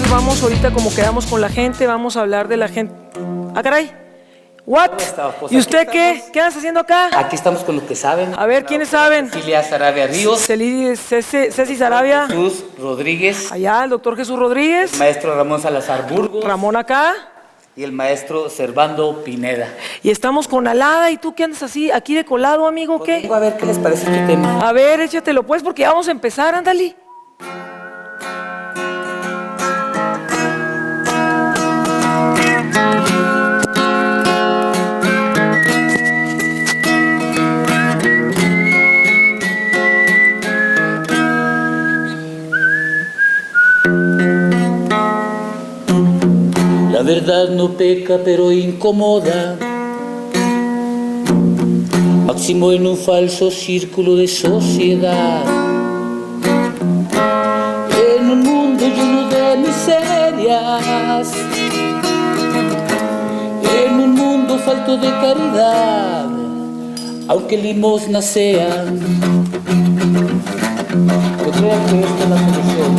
vamos ahorita como quedamos con la gente, vamos a hablar de la gente. Ah, caray. ¿What? Pues ¿Y usted qué? ¿Qué andas haciendo acá? Aquí estamos con los que saben. A ver, ¿quiénes saben? Cecilia Sarabia Ríos. Ceci Sarabia. Jesús Rodríguez. Allá, el doctor Jesús Rodríguez. El maestro Ramón Salazar Burgos. Ramón acá. Y el maestro Servando Pineda. Y estamos con Alada. ¿Y tú qué andas así, aquí de colado, amigo? ¿Qué? Vengo a ver qué les parece este tema. A ver, échatelo pues, porque ya vamos a empezar, ándale. La verdad no peca, pero incomoda, máximo en un falso círculo de sociedad. En un mundo lleno de miserias, en un mundo falto de caridad, aunque limosna sean, yo creo que esta es la solución.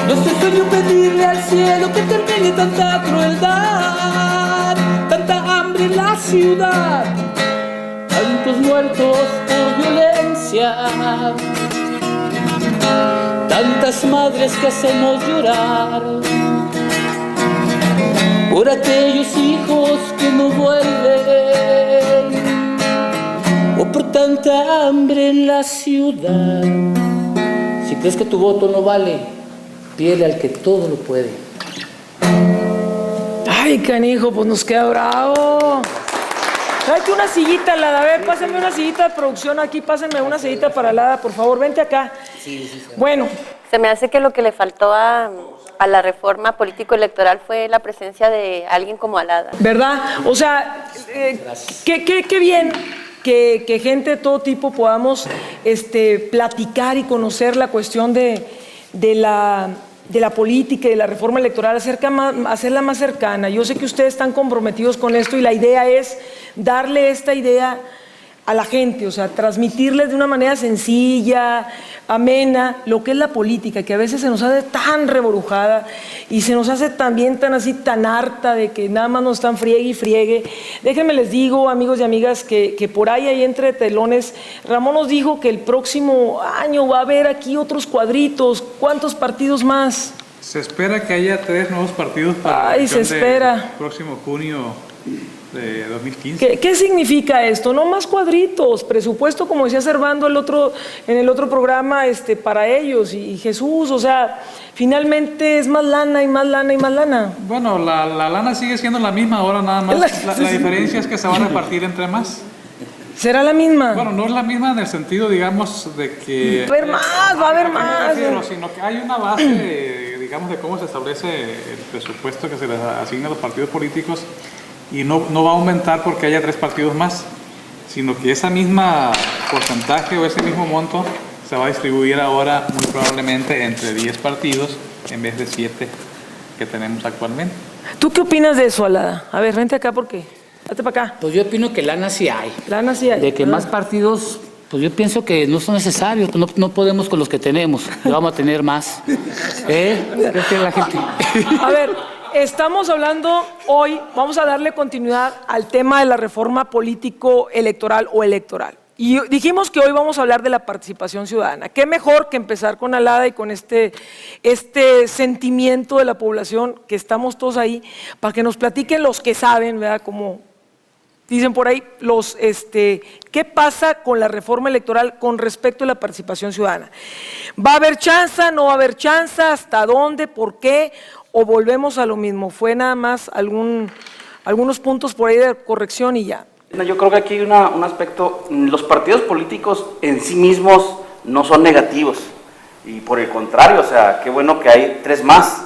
Nuestro sueño pedirle al cielo que termine tanta crueldad, tanta hambre en la ciudad, tantos muertos por violencia, tantas madres que hacemos llorar, por aquellos hijos que no vuelven, o por tanta hambre en la ciudad. Si crees que tu voto no vale, pídele al que todo lo puede. Ay, canijo, pues nos queda bravo. Tráete una sillita, Alada. A ver, pásenme una sillita de producción aquí. Pásenme una sillita para Alada, por favor. Vente acá. Sí. Bueno. Se me hace que lo que le faltó a la reforma político-electoral fue la presencia de alguien como Alada. ¿Verdad? O sea, qué bien que gente de todo tipo podamos platicar y conocer la cuestión de la política y de la reforma electoral, hacerla más cercana. Yo sé que ustedes están comprometidos con esto y la idea es darle esta idea a la gente, o sea, transmitirles de una manera sencilla, amena, lo que es la política, que a veces se nos hace tan reborujada y se nos hace también tan harta de que nada más nos están friegue y friegue. Déjenme les digo, amigos y amigas, que por ahí entre telones, Ramón nos dijo que el próximo año va a haber aquí otros cuadritos. ¿Cuántos partidos más? Se espera que haya 3 nuevos partidos para el próximo junio de 2015. ¿Qué significa esto? No más cuadritos, presupuesto, como decía Servando en el otro programa, para ellos y Jesús, o sea, finalmente es más lana y más lana y más lana. Bueno, la lana sigue siendo la misma ahora, nada más. La diferencia es que se va a repartir entre más. ¿Será la misma? Bueno, no es la misma en el sentido, digamos, de que... va a haber más. Sino que hay una base, digamos, de cómo se establece el presupuesto que se les asigna a los partidos políticos. Y no va a aumentar porque haya 3 partidos más, sino que esa misma porcentaje o ese mismo monto se va a distribuir ahora muy probablemente entre 10 partidos en vez de 7 que tenemos actualmente. ¿Tú qué opinas de eso, Alada? A ver, vente acá porque... Date para acá. Pues yo opino que lana sí hay. Lana sí hay. De que más partidos, pues yo pienso que no son necesarios, no podemos con los que tenemos, vamos a tener más. ¿Qué quiere la gente? A ver... Estamos hablando hoy, vamos a darle continuidad al tema de la reforma político-electoral o electoral. Y dijimos que hoy vamos a hablar de la participación ciudadana. ¿Qué mejor que empezar con Alada y con este sentimiento de la población, que estamos todos ahí, para que nos platiquen los que saben, ¿verdad? Como dicen por ahí, ¿qué pasa con la reforma electoral con respecto a la participación ciudadana? ¿Va a haber chance? ¿No va a haber chance? ¿Hasta dónde? ¿Por qué? ¿O volvemos a lo mismo? ¿Fue nada más algunos puntos por ahí de corrección y ya? Yo creo que aquí hay un aspecto, los partidos políticos en sí mismos no son negativos, y por el contrario, o sea, qué bueno que hay 3 más,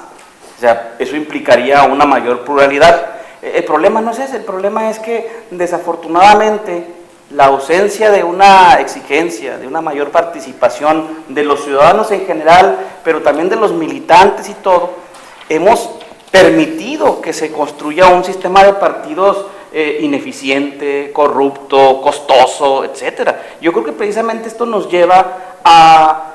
o sea, eso implicaría una mayor pluralidad. El problema no es ese, el problema es que desafortunadamente la ausencia de una exigencia, de una mayor participación de los ciudadanos en general, pero también de los militantes y todo, hemos permitido que se construya un sistema de partidos ineficiente, corrupto, costoso, etcétera. Yo creo que precisamente esto nos lleva a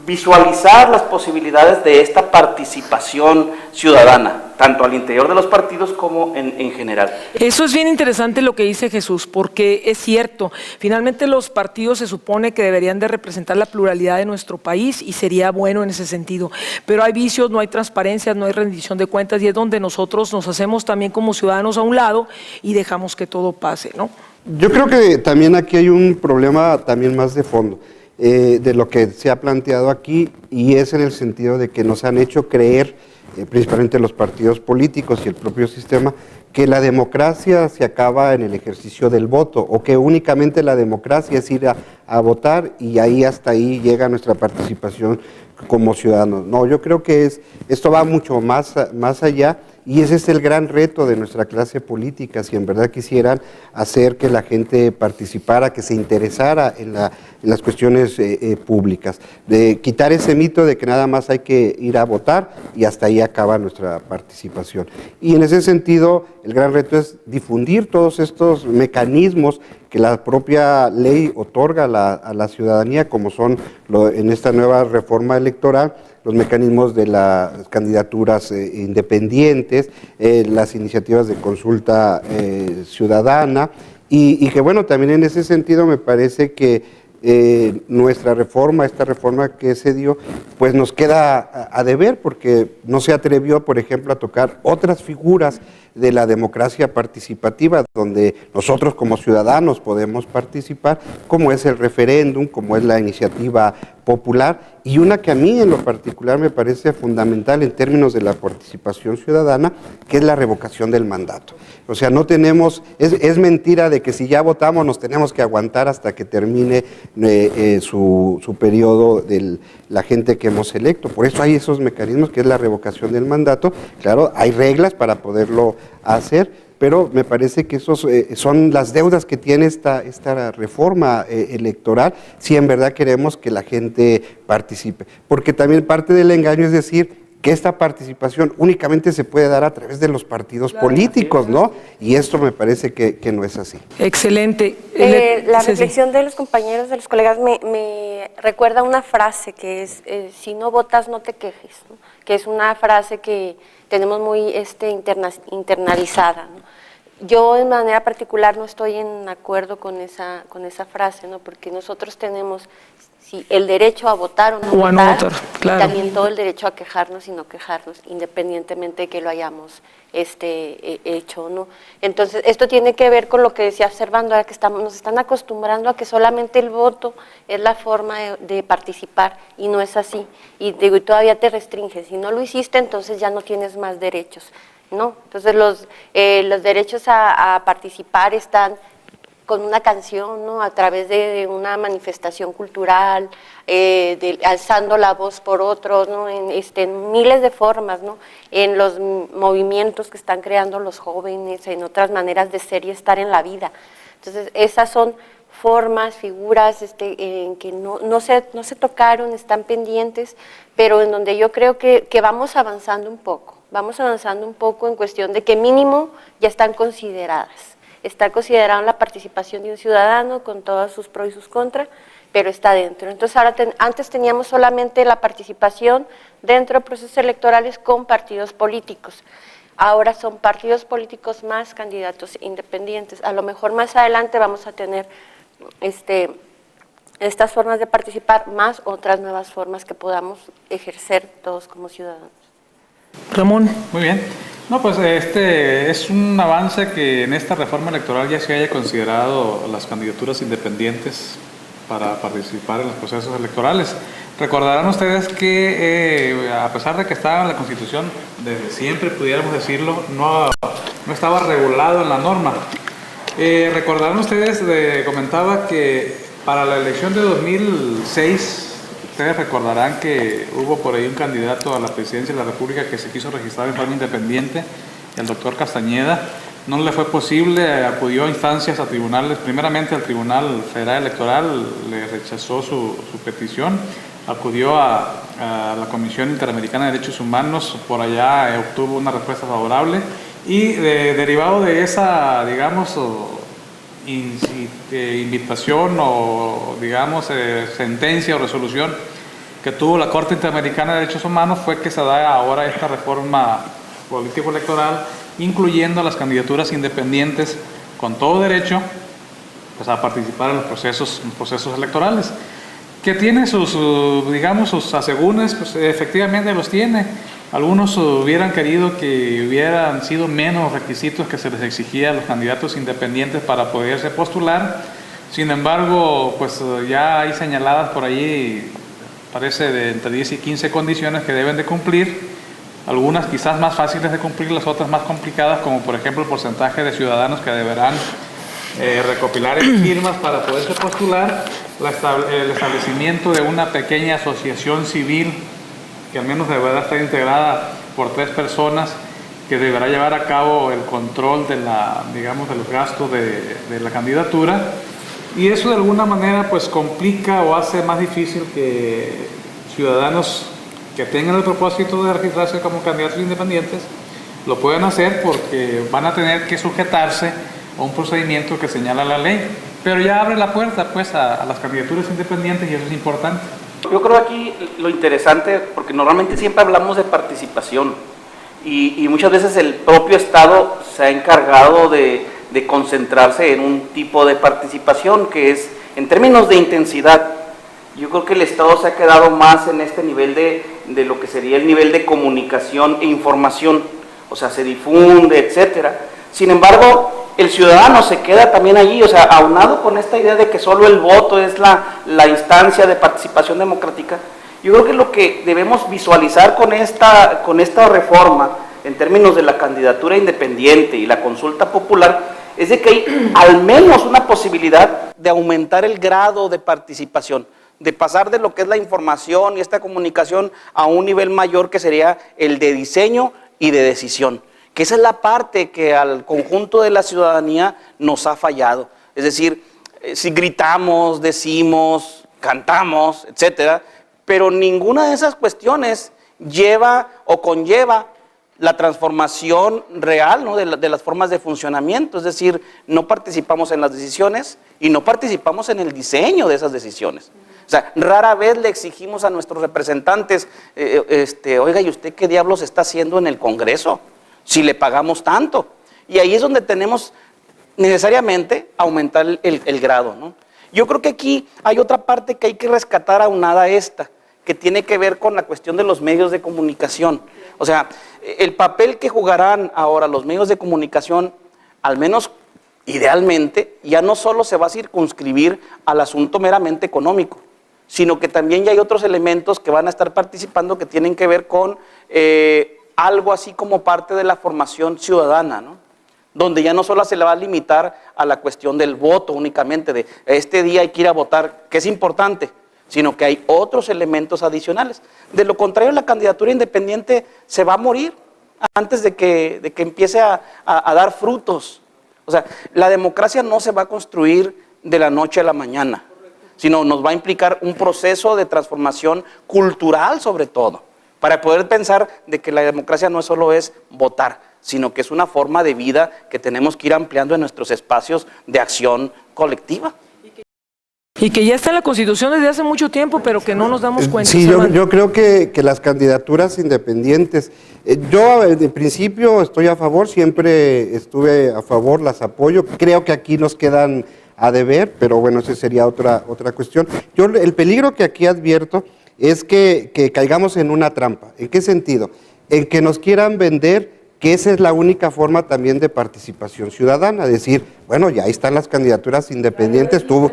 visualizar las posibilidades de esta participación ciudadana, tanto al interior de los partidos como en general. Eso es bien interesante lo que dice Jesús, porque es cierto, finalmente los partidos se supone que deberían de representar la pluralidad de nuestro país y sería bueno en ese sentido, pero hay vicios, no hay transparencia, no hay rendición de cuentas y es donde nosotros nos hacemos también como ciudadanos a un lado y dejamos que todo pase, ¿no? Yo creo que también aquí hay un problema también más de fondo. De lo que se ha planteado aquí, y es en el sentido de que nos han hecho creer, principalmente los partidos políticos y el propio sistema, que la democracia se acaba en el ejercicio del voto, o que únicamente la democracia es ir a votar y ahí hasta ahí llega nuestra participación como ciudadanos. No, yo creo que esto va mucho más allá. Y ese es el gran reto de nuestra clase política, si en verdad quisieran hacer que la gente participara, que se interesara en las cuestiones públicas, de quitar ese mito de que nada más hay que ir a votar y hasta ahí acaba nuestra participación. Y en ese sentido, el gran reto es difundir todos estos mecanismos que la propia ley otorga a la ciudadanía, como son en esta nueva reforma electoral, los mecanismos de las candidaturas independientes, las iniciativas de consulta ciudadana, y que bueno, también en ese sentido me parece que nuestra reforma, esta reforma que se dio, pues nos queda a deber, porque no se atrevió, por ejemplo, a tocar otras figuras de la democracia participativa, donde nosotros como ciudadanos podemos participar, como es el referéndum, como es la iniciativa popular, y una que a mí en lo particular me parece fundamental en términos de la participación ciudadana, que es la revocación del mandato. O sea, no tenemos, es mentira de que si ya votamos nos tenemos que aguantar hasta que termine su periodo de la gente que hemos electo. Por eso hay esos mecanismos, que es la revocación del mandato. Claro, hay reglas para poderlo hacer, pero me parece que esos son las deudas que tiene esta reforma electoral, si en verdad queremos que la gente participe. Porque también parte del engaño es decir que esta participación únicamente se puede dar a través de los partidos políticos, ¿no? Y esto me parece que no es así. Excelente. La Sí, sí. reflexión de los compañeros, de los colegas, me recuerda una frase que es, si no votas, no te quejes, ¿no? Que es una frase que tenemos muy internalizada, ¿no? Yo de manera particular no estoy en acuerdo con esa frase, ¿no? Porque nosotros tenemos el derecho a votar o no votar, claro. Y también todo el derecho a quejarnos y no quejarnos, independientemente de que lo hayamos hecho, ¿no? Entonces, esto tiene que ver con lo que decía Servando, ahora que nos están acostumbrando a que solamente el voto es la forma de participar, y no es así. Y digo, y todavía te restringes. Si no lo hiciste, entonces ya no tienes más derechos, ¿no? Entonces, los derechos a participar están con una canción, ¿no? A través de una manifestación cultural, alzando la voz por otros, ¿no? En miles de formas, ¿no? En los movimientos que están creando los jóvenes, en otras maneras de ser y estar en la vida. Entonces, esas son formas, figuras en que no se tocaron, están pendientes, pero en donde yo creo que vamos avanzando un poco en cuestión de que mínimo ya están consideradas. Está considerada la participación de un ciudadano con todos sus pros y sus contras, pero está dentro. Entonces, ahora antes teníamos solamente la participación dentro de procesos electorales con partidos políticos. Ahora son partidos políticos más candidatos independientes. A lo mejor más adelante vamos a tener estas formas de participar, más otras nuevas formas que podamos ejercer todos como ciudadanos. Ramón. Muy bien. No, pues este es un avance que en esta reforma electoral ya se haya considerado las candidaturas independientes para participar en los procesos electorales. Recordarán ustedes que a pesar de que estaba en la Constitución, desde siempre pudiéramos decirlo, no estaba regulado en la norma. Recordarán ustedes, comentaba que para la elección de 2006, ustedes recordarán que hubo por ahí un candidato a la presidencia de la República que se quiso registrar en forma independiente, el doctor Castañeda. No le fue posible, acudió a instancias, a tribunales, primeramente al Tribunal Federal Electoral, le rechazó su petición, acudió a la Comisión Interamericana de Derechos Humanos, por allá obtuvo una respuesta favorable, y derivado de esa, digamos, invitación o, digamos, sentencia o resolución, que tuvo la Corte Interamericana de Derechos Humanos fue que se da ahora esta reforma político-electoral, incluyendo las candidaturas independientes con todo derecho pues, a participar en los procesos electorales. Que tiene digamos, sus asegúnes, pues efectivamente los tiene. Algunos hubieran querido que hubieran sido menos requisitos que se les exigía a los candidatos independientes para poderse postular. Sin embargo, pues ya hay señaladas por ahí, parece de entre 10 y 15 condiciones que deben de cumplir. Algunas quizás más fáciles de cumplir, las otras más complicadas, como por ejemplo el porcentaje de ciudadanos que deberán recopilar firmas para poderse postular, el establecimiento de una pequeña asociación civil que al menos deberá estar integrada por 3 personas, que deberá llevar a cabo el control de los gastos de la candidatura, y eso de alguna manera pues complica o hace más difícil que ciudadanos que tengan el propósito de registrarse como candidatos independientes lo puedan hacer, porque van a tener que sujetarse a un procedimiento que señala la ley, pero ya abre la puerta pues a las candidaturas independientes, y eso es importante. Yo creo aquí lo interesante, porque normalmente siempre hablamos de participación y muchas veces el propio Estado se ha encargado de concentrarse en un tipo de participación que es en términos de intensidad. Yo creo que el Estado se ha quedado más en este nivel de lo que sería el nivel de comunicación e información, o sea, se difunde, etcétera. Sin embargo, el ciudadano se queda también allí, o sea, aunado con esta idea de que solo el voto es la instancia de participación democrática. Yo creo que lo que debemos visualizar con esta reforma, en términos de la candidatura independiente y la consulta popular, es de que hay al menos una posibilidad de aumentar el grado de participación, de pasar de lo que es la información y esta comunicación a un nivel mayor, que sería el de diseño y de decisión, que esa es la parte que al conjunto de la ciudadanía nos ha fallado. Es decir, si gritamos, decimos, cantamos, etcétera, pero ninguna de esas cuestiones lleva o conlleva la transformación real, ¿no?, de las formas de funcionamiento. Es decir, no participamos en las decisiones y no participamos en el diseño de esas decisiones. O sea, rara vez le exigimos a nuestros representantes, oiga, ¿y usted qué diablos está haciendo en el Congreso si le pagamos tanto? Y ahí es donde tenemos necesariamente aumentar el grado, ¿no? Yo creo que aquí hay otra parte que hay que rescatar aunada a esta, que tiene que ver con la cuestión de los medios de comunicación. O sea, el papel que jugarán ahora los medios de comunicación, al menos idealmente, ya no solo se va a circunscribir al asunto meramente económico, sino que también ya hay otros elementos que van a estar participando que tienen que ver con algo así como parte de la formación ciudadana, ¿no? Donde ya no solo se le va a limitar a la cuestión del voto únicamente, de este día hay que ir a votar, que es importante, sino que hay otros elementos adicionales. De lo contrario, la candidatura independiente se va a morir antes de que empiece a dar frutos. O sea, la democracia no se va a construir de la noche a la mañana, sino nos va a implicar un proceso de transformación cultural sobre todo, para poder pensar de que la democracia no solo es votar, sino que es una forma de vida que tenemos que ir ampliando en nuestros espacios de acción colectiva. Y que ya está en la Constitución desde hace mucho tiempo, pero que no nos damos cuenta. Sí, yo creo que las candidaturas independientes, yo de principio estoy a favor, siempre estuve a favor, las apoyo, creo que aquí nos quedan a deber, pero bueno, esa sería otra cuestión. Yo el peligro que aquí advierto es que caigamos en una trampa. ¿En qué sentido? En que nos quieran vender que esa es la única forma también de participación ciudadana, decir, bueno, ya ahí están las candidaturas independientes, tú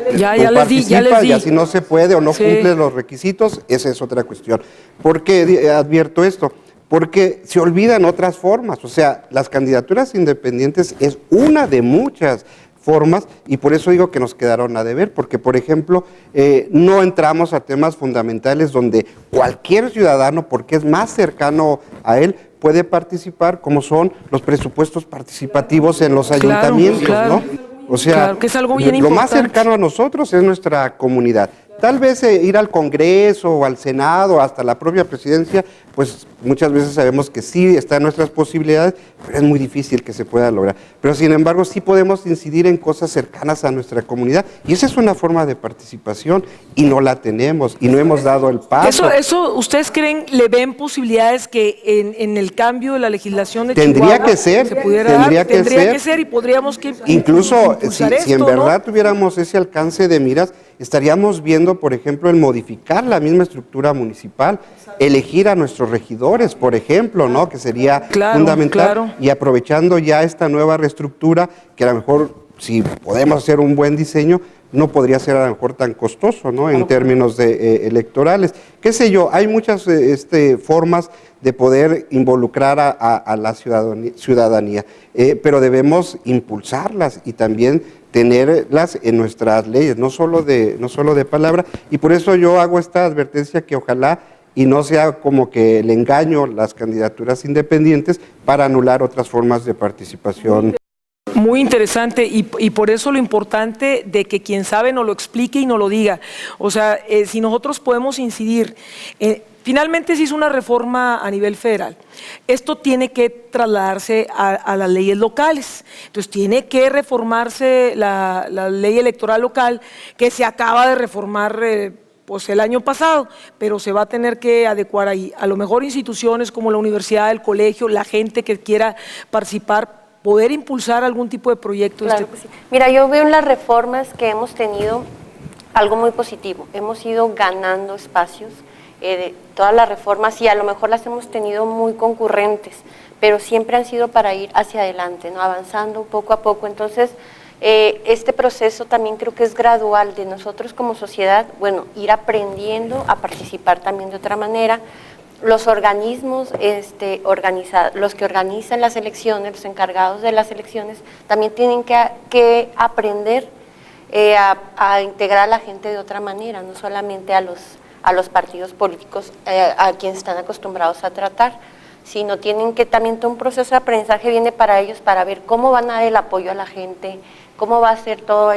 participas, y así no se puede o no cumples los requisitos, esa es otra cuestión. ¿Por qué advierto esto? Porque se olvidan otras formas, o sea, las candidaturas independientes es una de muchas formas, y por eso digo que nos quedaron a deber, porque por ejemplo, no entramos a temas fundamentales donde cualquier ciudadano, porque es más cercano a él, puede participar, como son los presupuestos participativos en los ayuntamientos, ¿no? O sea, que es algo bien lo importante. más cercano a nosotros es nuestra comunidad, Tal vez ir al Congreso o al Senado, hasta la propia presidencia, pues muchas veces sabemos que sí está en nuestras posibilidades, pero es muy difícil que se pueda lograr. Pero sin embargo sí podemos incidir en cosas cercanas a nuestra comunidad y esa es una forma de participación y no la tenemos y no hemos dado el paso. Eso ¿ustedes creen, le ven posibilidades que en el cambio de la legislación de Tendría Chihuahua que ser, se pudiera tendría dar? que Tendría que ser. ser y podríamos Incluso impulsar si en esto, verdad ¿no? tuviéramos ese alcance de miras, estaríamos viendo, por ejemplo, el modificar la misma estructura municipal, elegir a nuestros regidores, por ejemplo, ¿no? Que sería fundamental, claro. y aprovechando ya esta nueva reestructura, que a lo mejor, si podemos hacer un buen diseño, no podría ser a lo mejor tan costoso, ¿no? En términos de, electorales. Qué sé yo, hay muchas formas de poder involucrar a la ciudadanía, pero debemos impulsarlas y también tenerlas en nuestras leyes, no solo de palabra, y por eso yo hago esta advertencia que ojalá y no sea como que el engaño las candidaturas independientes para anular otras formas de participación. Muy interesante y por eso lo importante de que quien sabe nos lo explique y nos lo diga. O sea, si nosotros podemos incidir, finalmente se hizo una reforma a nivel federal. Esto tiene que trasladarse a las leyes locales. Entonces tiene que reformarse la ley electoral local que se acaba de reformar pues el año pasado, pero se va a tener que adecuar ahí. A lo mejor instituciones como la universidad, el colegio, la gente que quiera participar, poder impulsar algún tipo de proyecto. Claro que sí. Mira, yo veo en las reformas que hemos tenido algo muy positivo. Hemos ido ganando espacios de todas las reformas y a lo mejor las hemos tenido muy concurrentes, pero siempre han sido para ir hacia adelante, ¿no? Avanzando poco a poco. Entonces, este proceso también creo que es gradual de nosotros como sociedad, bueno, ir aprendiendo a participar también de otra manera. Los organismos los que organizan las elecciones, los encargados de las elecciones, también tienen que aprender a integrar a la gente de otra manera, no solamente a los partidos políticos a quienes están acostumbrados a tratar, sino tienen que también todo un proceso de aprendizaje viene para ellos para ver cómo van a dar el apoyo a la gente, cómo va a ser todo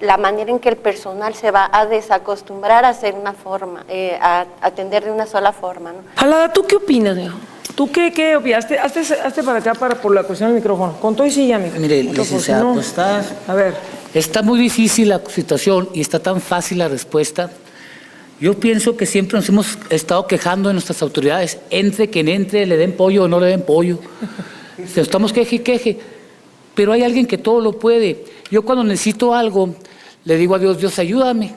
la manera en que el personal se va a desacostumbrar a hacer una forma, a atender de una sola forma, ¿no? Jalada, ¿tú qué opinas, viejo? ¿Tú qué opinas? Hazte para acá por la cuestión del micrófono. Con todo y silla, amigo. Mire, licenciada, no, pues a ver. está muy difícil la situación y está tan fácil la respuesta. Yo pienso que siempre nos hemos estado quejando de nuestras autoridades, entre quien entre, le den pollo o no le den pollo. Estamos queje y queje, pero hay alguien que todo lo puede. Yo cuando necesito algo, le digo a Dios, Dios, ayúdame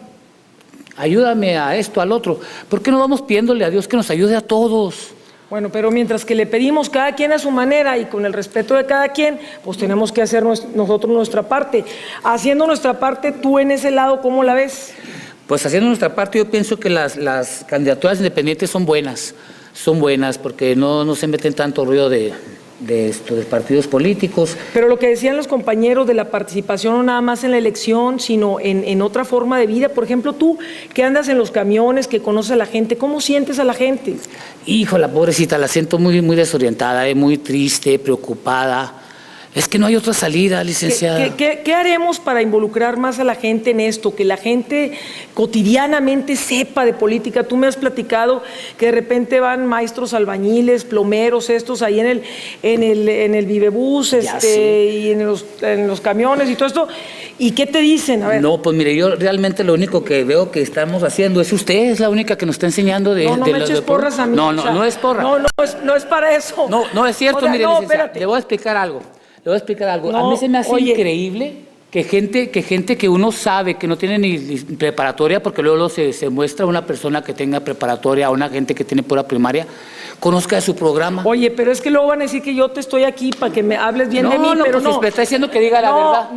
a esto, al otro. ¿Por qué no vamos pidiéndole a Dios que nos ayude a todos? Bueno, pero mientras que le pedimos cada quien a su manera y con el respeto de cada quien, pues tenemos que hacer nosotros nuestra parte. Haciendo nuestra parte, tú en ese lado, ¿cómo la ves? Pues haciendo nuestra parte, yo pienso que las candidaturas independientes son buenas porque no se meten tanto ruido de partidos políticos. Pero lo que decían los compañeros de la participación no nada más en la elección, sino en otra forma de vida. Por ejemplo, tú que andas en los camiones, que conoces a la gente, ¿cómo sientes a la gente? Hijo, la pobrecita, la siento muy, muy desorientada, muy triste, preocupada. Es que no hay otra salida, licenciada. ¿Qué haremos para involucrar más a la gente en esto? Que la gente cotidianamente sepa de política. Tú me has platicado que de repente van maestros albañiles, plomeros, estos ahí en el Vivebús, y en los camiones y todo esto. ¿Y qué te dicen? A ver. No, pues mire, yo realmente lo único que veo que estamos haciendo es usted, es la única que nos está enseñando de... No me eches porras a mí. No, no es porra. No es para eso. No es cierto, o sea, mire, no, licenciada, espérate. le voy a explicar algo. No, a mí se me hace oye. increíble que gente que uno sabe que no tiene ni preparatoria, porque luego se muestra una persona que tenga preparatoria, una gente que tiene pura primaria, conozca de su programa. Oye, pero es que luego van a decir que yo te estoy aquí para que me hables bien de mí, pero pues no. me está diciendo que diga la verdad.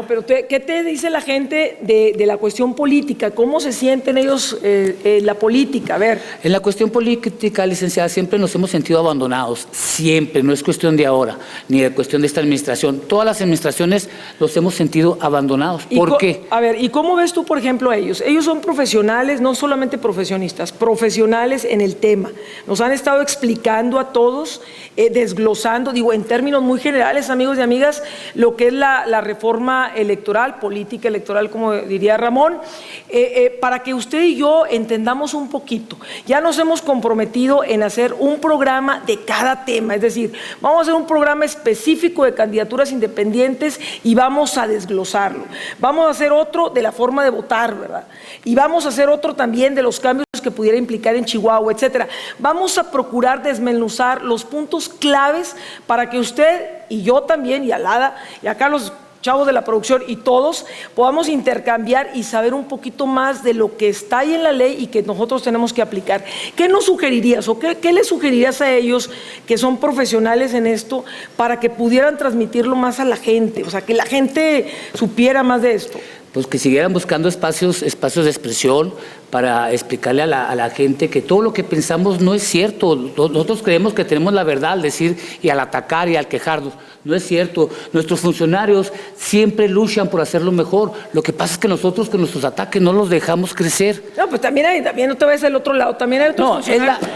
Pero ¿qué te dice la gente de la cuestión política? ¿Cómo se sienten ellos la política? A ver. En la cuestión política, licenciada, siempre nos hemos sentido abandonados, siempre, no es cuestión de ahora, ni de cuestión de esta administración. Todas las administraciones los hemos sentido abandonados. ¿Por qué? A ver, ¿y cómo ves tú, por ejemplo, a ellos? Ellos son profesionales, no solamente profesionistas, profesionales en el tema. Nos han estado estado explicando a todos, desglosando, digo, en términos muy generales, amigos y amigas, lo que es la reforma electoral, política electoral, como diría Ramón, para que usted y yo entendamos un poquito. Ya nos hemos comprometido en hacer un programa de cada tema, es decir, vamos a hacer un programa específico de candidaturas independientes y vamos a desglosarlo. Vamos a hacer otro de la forma de votar, ¿verdad? Y vamos a hacer otro también de los cambios que pudiera implicar en Chihuahua, etcétera. Vamos a procurar desmenuzar los puntos claves para que usted y yo también, y Alada, y acá los chavos de la producción y todos podamos intercambiar y saber un poquito más de lo que está ahí en la ley y que nosotros tenemos que aplicar. ¿Qué nos sugerirías o qué les sugerirías a ellos que son profesionales en esto para que pudieran transmitirlo más a la gente? O sea, que la gente supiera más de esto. Pues que siguieran buscando espacios de expresión para explicarle a la gente que todo lo que pensamos no es cierto. Nosotros creemos que tenemos la verdad al decir y al atacar y al quejarnos. No es cierto. Nuestros funcionarios siempre luchan por hacerlo mejor. Lo que pasa es que nosotros con nuestros ataques no los dejamos crecer. No, pues también no te ves del otro lado, también hay otros funcionarios.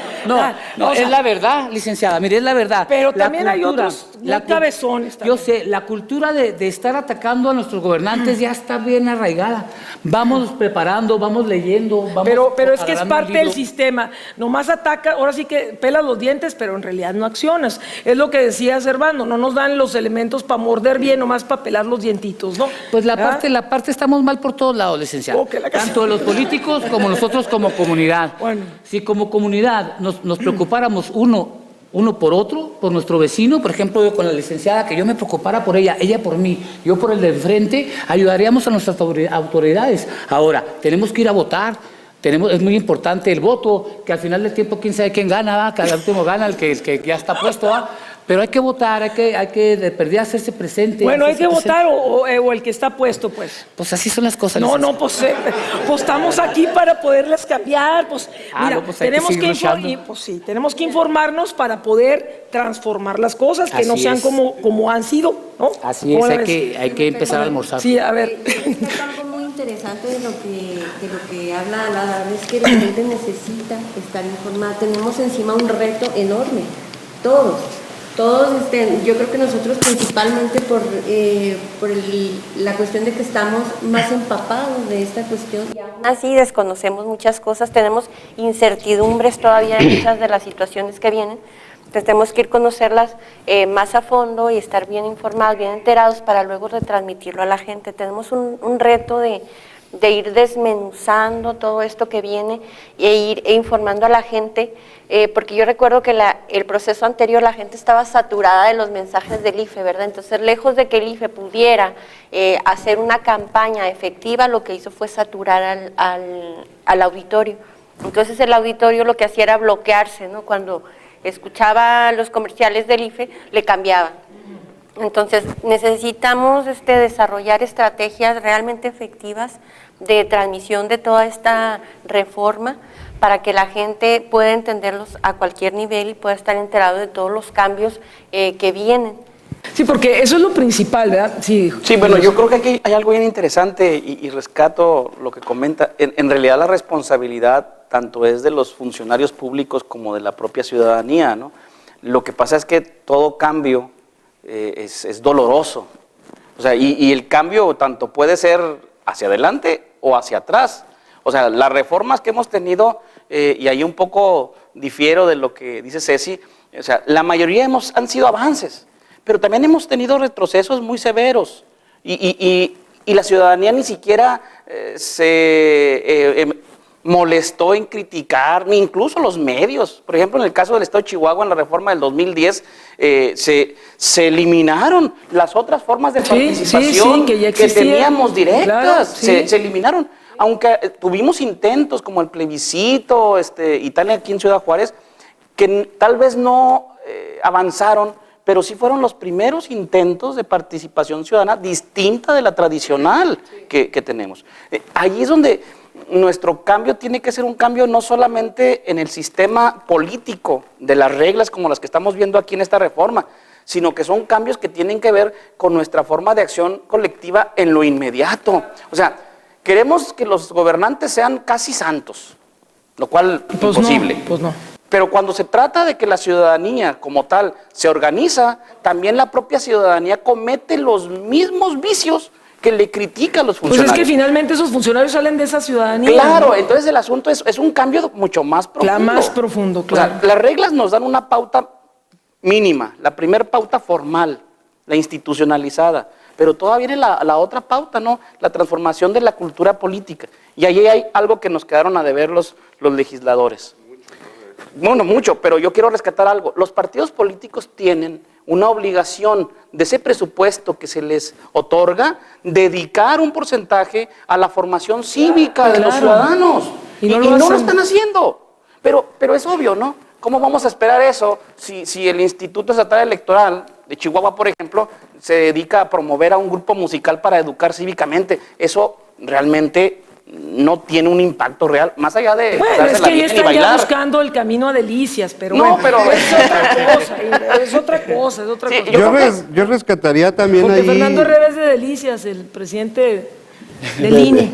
Es la verdad, licenciada, mire, es la verdad. Pero también hay otros cabezones. Yo sé, la cultura de estar atacando a nuestros gobernantes ya está bien arraigada. Vamos preparando, vamos leyendo, vamos. Pero es que es parte del sistema. Nomás ataca, ahora sí que pelas los dientes, pero en realidad no accionas. Es lo que decía Servando, no nos dan los elementos para morder bien, nomás para pelar los dientitos, ¿no? Pues la parte estamos mal por todos lados, licenciado. Tanto de los políticos como nosotros como comunidad. Bueno. Si como comunidad nos preocupáramos uno por otro, por nuestro vecino, por ejemplo, yo con la licenciada, que yo me preocupara por ella por mí, yo por el de enfrente, ayudaríamos a nuestras autoridades. Ahora, tenemos que ir a votar. Es muy importante el voto, que al final del tiempo quién sabe quién gana, ¿va? Que al último gana el que ya está puesto, ¿va? Pero hay que votar, hay que de perdida hacerse presente. Bueno, hay que votar o el que está puesto, pues. Pues así son las cosas. No, pues estamos aquí para poderlas cambiar, pues. Mira, pues tenemos que informarnos para poder transformar las cosas, que no sean como han sido, ¿no? Así es, hay que empezar a almorzar. Sí, a ver. Algo muy interesante de lo que habla Alada es que la gente necesita estar informada. Tenemos encima un reto enorme, todos, yo creo que nosotros principalmente por la cuestión de que estamos más empapados de esta cuestión. Y aún así desconocemos muchas cosas, tenemos incertidumbres todavía en muchas de las situaciones que vienen. Entonces tenemos que ir a conocerlas más a fondo y estar bien informados, bien enterados para luego retransmitirlo a la gente. Tenemos un reto de ir desmenuzando todo esto que viene e ir informando a la gente, porque yo recuerdo que el proceso anterior la gente estaba saturada de los mensajes del IFE, ¿verdad? Entonces, lejos de que el IFE pudiera hacer una campaña efectiva, lo que hizo fue saturar al auditorio. Entonces, el auditorio lo que hacía era bloquearse, ¿no? Cuando escuchaba los comerciales del IFE, le cambiaban. Entonces, necesitamos desarrollar estrategias realmente efectivas de transmisión de toda esta reforma para que la gente pueda entenderlos a cualquier nivel y pueda estar enterado de todos los cambios que vienen. Sí, porque eso es lo principal, ¿verdad? Sí, bueno, yo creo que aquí hay algo bien interesante y rescato lo que comenta. En realidad la responsabilidad tanto es de los funcionarios públicos como de la propia ciudadanía, ¿no? Lo que pasa es que todo cambio es doloroso. O sea, y el cambio tanto puede ser hacia adelante o hacia atrás. O sea, las reformas que hemos tenido, y ahí un poco difiero de lo que dice Ceci, o sea, la mayoría han sido avances, pero también hemos tenido retrocesos muy severos. Y la ciudadanía ni siquiera se molestó en criticar, ni incluso los medios. Por ejemplo, en el caso del Estado de Chihuahua, en la reforma del 2010, se eliminaron las otras formas de participación que teníamos directas, claro, se eliminaron. Aunque tuvimos intentos como el plebiscito y tal aquí en Ciudad Juárez, que tal vez no avanzaron, pero sí fueron los primeros intentos de participación ciudadana distinta de la tradicional que tenemos. Allí es donde nuestro cambio tiene que ser un cambio no solamente en el sistema político, de las reglas como las que estamos viendo aquí en esta reforma, sino que son cambios que tienen que ver con nuestra forma de acción colectiva en lo inmediato. O sea, queremos que los gobernantes sean casi santos, lo cual pues imposible. No, pues no. Pero cuando se trata de que la ciudadanía como tal se organiza, también la propia ciudadanía comete los mismos vicios que le critica a los Pues funcionarios. es que finalmente esos funcionarios salen de esa ciudadanía. Claro, ¿no? entonces el asunto es un cambio mucho más profundo. Más profundo, claro. O sea, las reglas nos dan una pauta mínima, la primera pauta formal, la institucionalizada, pero todavía viene la otra pauta, ¿no? La transformación de la cultura política. Y ahí hay algo que nos quedaron a deber los legisladores. Bueno, mucho, pero yo quiero rescatar algo. Los partidos políticos tienen una obligación de ese presupuesto que se les otorga, dedicar un porcentaje a la formación cívica de los ciudadanos. Y no lo están haciendo. Pero es obvio, ¿no? ¿Cómo vamos a esperar eso si el Instituto Estatal Electoral de Chihuahua, por ejemplo, se dedica a promover a un grupo musical para educar cívicamente? Eso realmente no tiene un impacto real, más allá de Bueno, es que ahí y están ya bailar. buscando el camino a delicias, pero No, bueno, pero- es otra cosa, es otra cosa, es otra Sí, cosa. yo creo Yo rescataría también Porque ahí... Fernando Herrera es de delicias, el presidente del INE.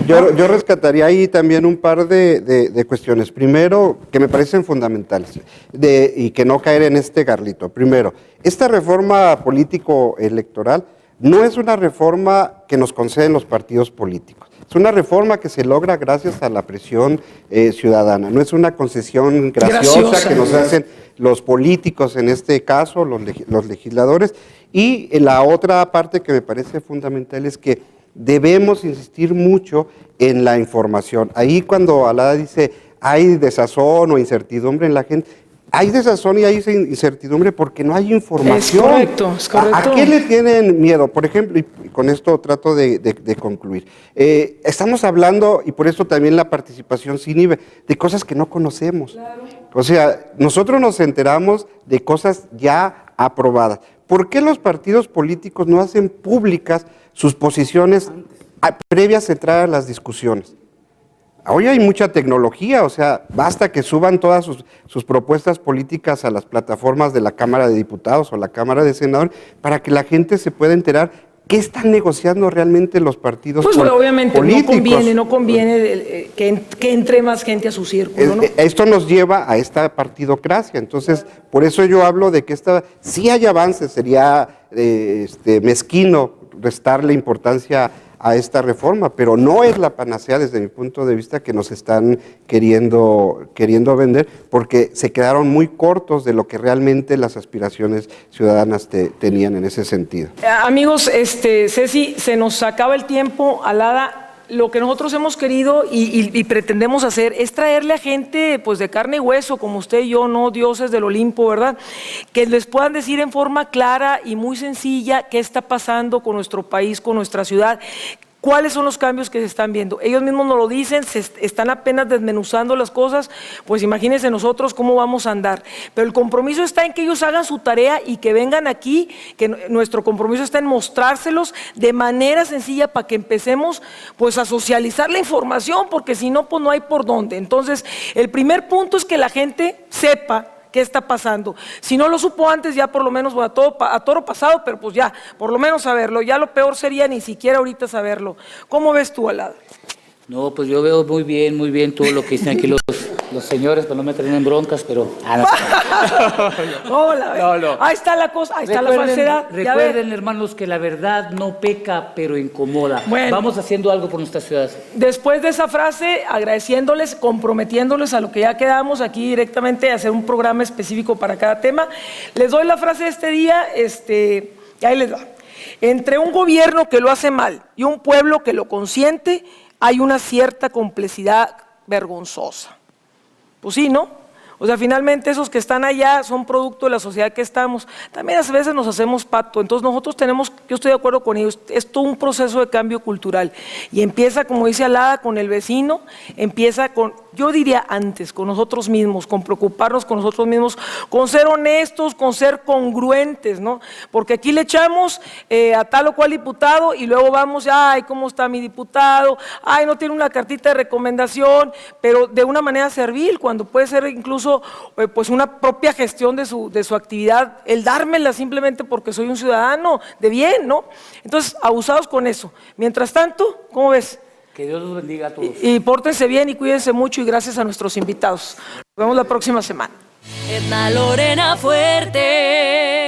Yo rescataría ahí también un par de cuestiones. Primero, que me parecen fundamentales, y que no caer en este garlito. Primero, esta reforma político-electoral no es una reforma que nos conceden los partidos políticos. Es una reforma que se logra gracias a la presión ciudadana. No es una concesión graciosa que nos hacen los políticos, en este caso, los legisladores. Y la otra parte que me parece fundamental es que debemos insistir mucho en la información. Ahí cuando Alada dice hay desazón o incertidumbre en la gente, hay desazón y hay incertidumbre porque no hay información. Es correcto, es correcto. ¿A qué le tienen miedo? Por ejemplo, y con esto trato de concluir, estamos hablando, y por eso también la participación sin IVE, de cosas que no conocemos. Claro. O sea, nosotros nos enteramos de cosas ya aprobadas. ¿Por qué los partidos políticos no hacen públicas sus posiciones previas a entrar a las discusiones? Hoy hay mucha tecnología, o sea, basta que suban todas sus propuestas políticas a las plataformas de la Cámara de Diputados o la Cámara de Senadores para que la gente se pueda enterar qué están negociando realmente los partidos políticos. Pues obviamente no conviene que entre más gente a su círculo, ¿no? Esto nos lleva a esta partidocracia, entonces por eso yo hablo de que sí hay avances, sería mezquino restarle importancia a esta reforma, pero no es la panacea desde mi punto de vista que nos están queriendo vender, porque se quedaron muy cortos de lo que realmente las aspiraciones ciudadanas tenían en ese sentido. Amigos, Ceci, se nos acaba el tiempo. Alada, lo que nosotros hemos querido y pretendemos hacer es traerle a gente pues de carne y hueso, como usted y yo, no dioses del Olimpo, ¿verdad? Que les puedan decir en forma clara y muy sencilla qué está pasando con nuestro país, con nuestra ciudad. ¿Cuáles son los cambios que se están viendo? Ellos mismos nos lo dicen, se están apenas desmenuzando las cosas, pues imagínense nosotros cómo vamos a andar. Pero el compromiso está en que ellos hagan su tarea y que vengan aquí, que nuestro compromiso está en mostrárselos de manera sencilla para que empecemos pues a socializar la información, porque si no, pues no hay por dónde. Entonces, el primer punto es que la gente sepa qué está pasando. Si no lo supo antes, ya por lo menos a toro pasado, pero pues ya, por lo menos saberlo. Ya lo peor sería ni siquiera ahorita saberlo. ¿Cómo ves tú, Alada? No, pues yo veo muy bien todo lo que dicen aquí los señores, pero no me traen en broncas, pero... No. Ahí está la cosa, ahí está la falsedad. Recuerden, hermanos, que la verdad no peca, pero incomoda. Bueno. Vamos haciendo algo por nuestra ciudad. Después de esa frase, agradeciéndoles, comprometiéndoles a lo que ya quedamos aquí directamente, a hacer un programa específico para cada tema, les doy la frase de este día, y ahí les va. Entre un gobierno que lo hace mal y un pueblo que lo consiente, hay una cierta complicidad vergonzosa. Pues sí, ¿no? O sea, finalmente esos que están allá son producto de la sociedad que estamos. También a veces nos hacemos pato. Entonces nosotros tenemos, yo estoy de acuerdo con ellos, es todo un proceso de cambio cultural. Y empieza, como dice Alada, con el vecino, empieza con, yo diría antes, con nosotros mismos, con preocuparnos con nosotros mismos, con ser honestos, con ser congruentes, ¿no? Porque aquí le echamos a tal o cual diputado y luego vamos, ay, ¿cómo está mi diputado? Ay, no tiene una cartita de recomendación, pero de una manera servil, cuando puede ser incluso pues una propia gestión de su actividad, el dármela simplemente porque soy un ciudadano de bien, ¿no? Entonces, abusados con eso. Mientras tanto, ¿cómo ves? Que Dios los bendiga a todos. Y pórtense bien y cuídense mucho y gracias a nuestros invitados. Nos vemos la próxima semana. Edna Lorena Fuerte.